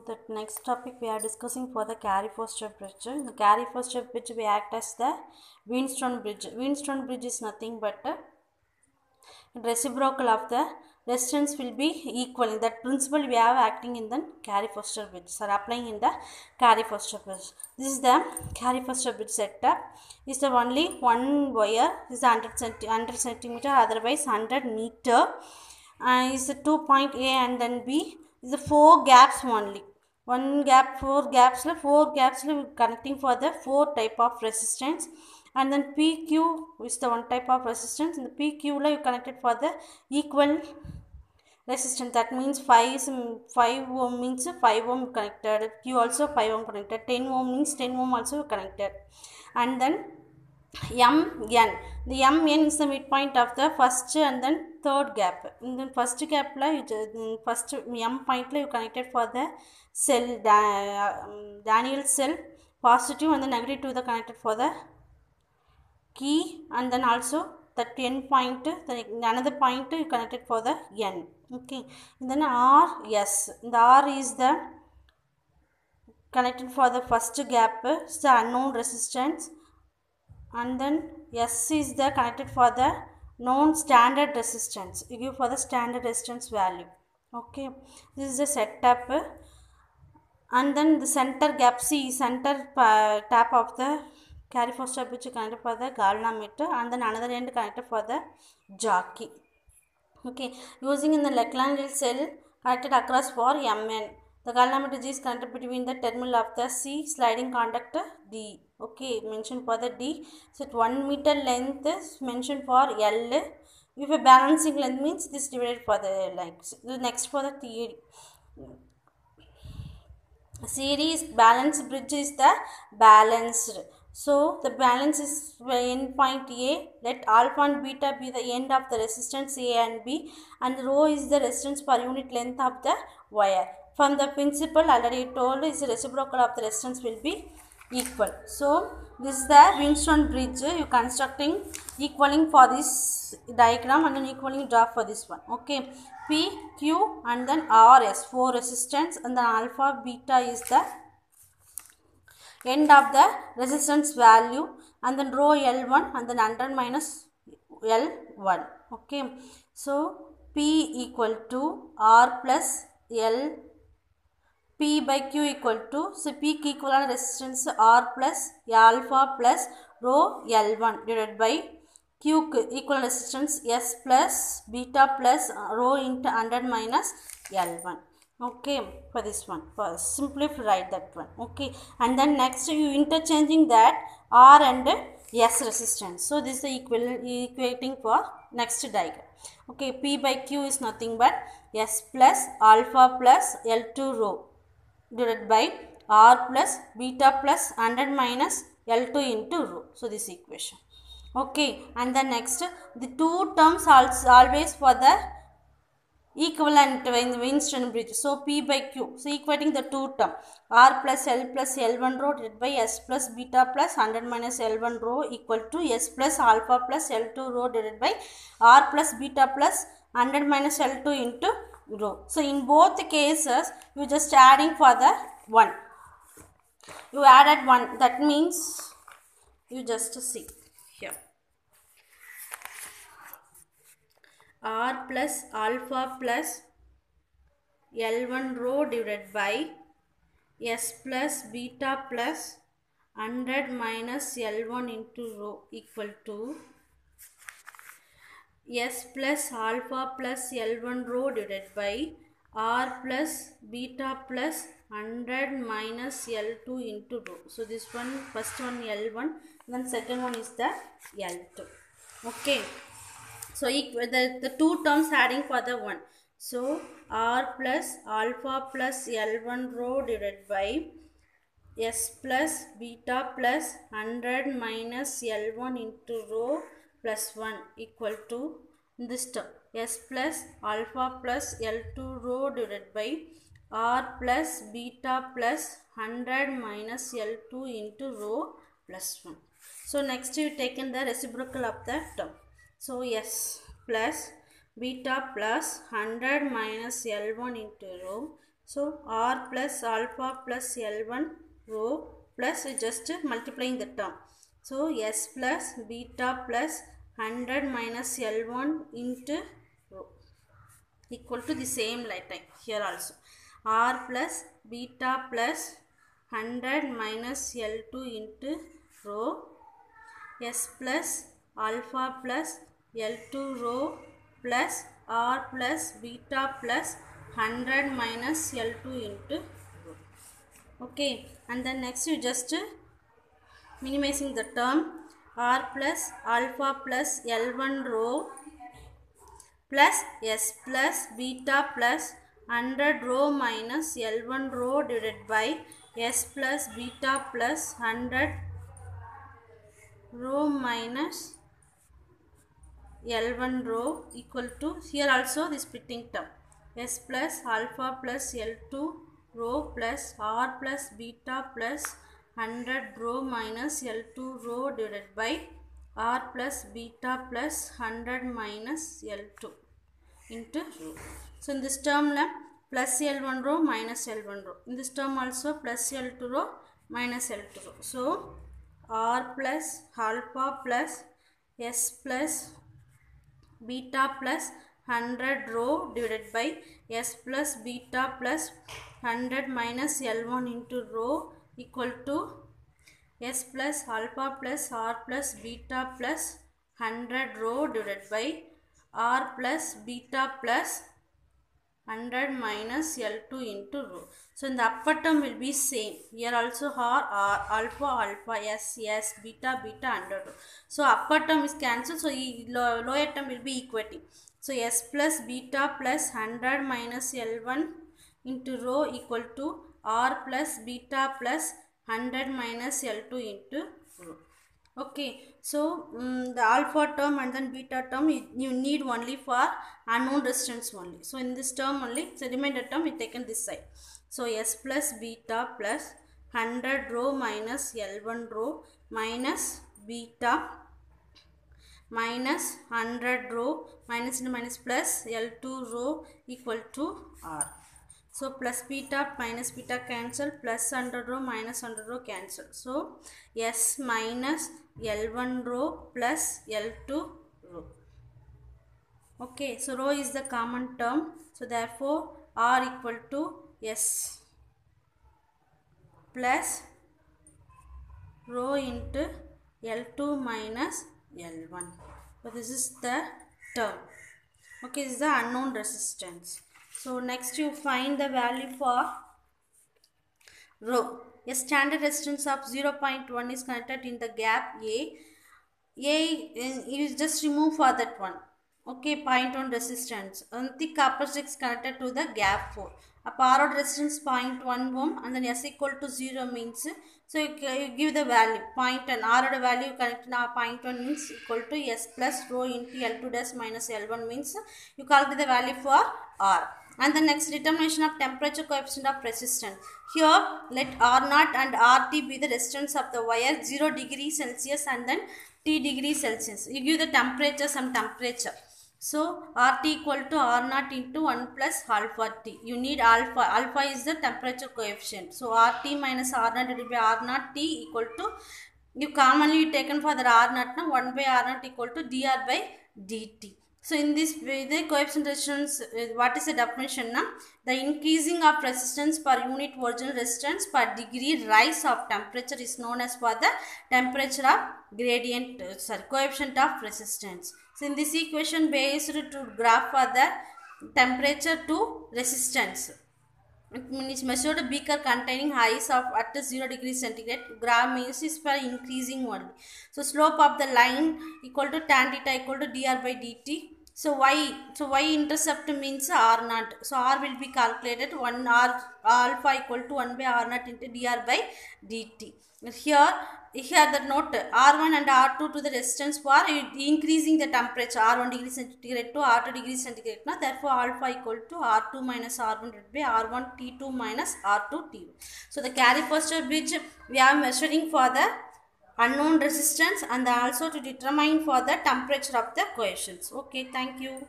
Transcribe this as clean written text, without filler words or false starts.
the next topic we are discussing for the Carry-Foster bridge. The Carry-Foster bridge we act as the Wheatstone bridge. Wheatstone bridge is nothing but a reciprocal of the resistance will be equal. That principle we have acting in the Carry-Foster bridge. So applying in the Carry-Foster bridge. This is the Carry-Foster bridge setup. Is the only one wire is 100 centimeter, otherwise 100 meter. Is the 2 point A and then B is the 4 gaps only. One gap, 4 gaps connecting for the 4 type of resistance, and then PQ is the one type of resistance, and the PQ you connected for the equal resistance. That means 5 ohm means 5 ohm connected, Q also 5 ohm connected, 10 ohm means 10 ohm also connected, and then MN. The MN is the midpoint of the first and then third gap. In the first gap, first M point you connected for the cell, Daniel cell, positive and the negative to the connected for the key, and then also the 10 point, another point you connected for the N. Okay, and then RS. The R is the connected for the first gap, it's the unknown resistance, and then S is the connected for the known standard resistance. You give for the standard resistance value. Okay, this is the setup, and then the center gap C, center tap of the Carry-Foster bridge connected for the galvanometer, and then another end connected for the jockey. Okay, using in the Lagrange cell connected across for MN. The galvanometer is connected between the terminal of the C sliding conductor D. Okay, mentioned for the D. So 1 meter length is mentioned for L. If a balancing length means this divided for the length. The next for the theory. Series balanced bridge is the balanced. So the balance is end point A. Let alpha and beta be the end of the resistance A and B, and rho is the resistance per unit length of the wire. From the principle already told is the reciprocal of the resistance will be equal. So this is the Wheatstone bridge. You constructing equaling for this diagram and then equaling draw for this one. Okay, P, Q and then RS, 4 resistance, and then alpha beta is the end of the resistance value, and then rho L1 and then 100 minus L1. Okay, so P equal to R plus L, P by Q equal to, so P equivalent resistance R plus alpha plus rho L1 divided by Q equivalent resistance S plus beta plus rho into 100 minus L1. Okay, for this one, first simply write that one. Okay, and then next you interchanging that R and S resistance. So this is the equating for next diagram. Okay, P by Q is nothing but S plus alpha plus L2 rho divided by R plus beta plus 100 minus L2 into rho. So this equation. Okay, and then next the two terms also always for the equivalent in the Wheatstone bridge. So P by Q. So equating the two term R plus L1 rho divided by S plus beta plus 100 minus L1 rho equal to S plus alpha plus L2 rho divided by R plus beta plus 100 minus L2 into rho. So in both cases you just adding for the 1. You added 1. That means you just see here. R plus alpha plus L1 rho divided by S plus beta plus 100 minus L1 into rho equal to S plus alpha plus L1 rho divided by R plus beta plus 100 minus L2 into rho. So this one, first one L1, then second one is the L2. Okay. So the two terms adding for the 1. So R plus alpha plus L1 rho divided by S plus beta plus 100 minus L1 into rho plus 1 equal to this term S plus alpha plus L2 rho divided by R plus beta plus 100 minus L2 into rho plus 1. So next you taken the reciprocal of the term. So S plus beta plus 100 minus L1 into rho. So R plus alpha plus L1 rho plus just multiplying the term. So S plus beta plus 100 minus L1 into rho equal to the same like time here also. R plus beta plus 100 minus L2 into rho S plus alpha plus L2 rho plus R plus beta plus 100 minus L2 into rho. Okay, and then next you just minimizing the term R plus alpha plus L1 rho plus S plus beta plus 100 rho minus L1 rho divided by S plus beta plus 100 rho minus L1 rho equal to, here also the splitting term, S plus alpha plus L2 rho plus R plus beta plus 100 rho minus L2 rho divided by R plus beta plus 100 minus L2 into rho. So in this term plus L1 rho minus L1 rho. In this term also plus L2 rho minus L2 rho. So R plus alpha plus S plus beta plus 100 rho divided by S plus beta plus 100 minus L1 into rho equal to S plus alpha plus R plus beta plus 100 rho divided by R plus beta plus 100 minus L2 into rho. So in the upper term will be same. Here also R, alpha, alpha, S, beta, beta, 100 rho. So upper term is cancelled. So lower term will be equating. So S plus beta plus 100 minus L1 into rho equal to R plus beta plus 100 minus L2 into rho. Okay, so the alpha term and then beta term you need only for unknown resistance only. So in this term only, so remainder term we taken this side. So S plus beta plus 100 rho minus L1 rho minus beta minus 100 rho minus into minus plus L2 rho equal to R. So plus beta minus beta cancel, plus 100 rho minus 100 rho cancel. So S minus L1 rho plus L2 rho. Okay, so rho is the common term. So therefore R equal to S plus rho into L2 minus L1. So this is the term. Okay, this is the unknown resistance. So next you find the value for rho. A standard resistance of 0.1 is connected in the gap A. You just remove for that one. Okay, 0.1 resistance. And the copper stick is connected to the gap 4. A power resistance 0.1 ohm and then S equal to 0 means, so you give the value 0.1. R value connected now 0.1 means equal to S plus rho into L2 dash minus L1 means you calculate the value for R. And the next determination of temperature coefficient of resistance. Here let R0 and RT be the resistance of the wire 0 degree Celsius and then T degree Celsius. You give the temperature, some temperature. So RT equal to R0 into 1 plus alpha T. You need alpha. Alpha is the temperature coefficient. So RT minus R0 will be R0 T equal to, you commonly taken for the R0 now 1 by R0 equal to dr by dt. So in this way the coefficient resistance, what is the definition now? The increasing of resistance per unit original resistance per degree rise of temperature is known as for the temperature of gradient, coefficient of resistance. So in this equation based to graph for the temperature to resistance. It means measured a beaker containing ice of at 0 degree centigrade. Graph means is for increasing only. So slope of the line equal to tan theta equal to dr by dt. So y intercept means r0. So r will be calculated 1 r alpha equal to 1 by r0 into dr by dt. Here the note R1 and R2 to the resistance for increasing the temperature R1 degree centigrade to R2 degree centigrade. Now therefore alpha equal to R2 minus R1 by R1 T2 minus R2 T1. So the carry posture which we are measuring for the unknown resistance and also to determine for the temperature of the coefficients. Okay, thank you.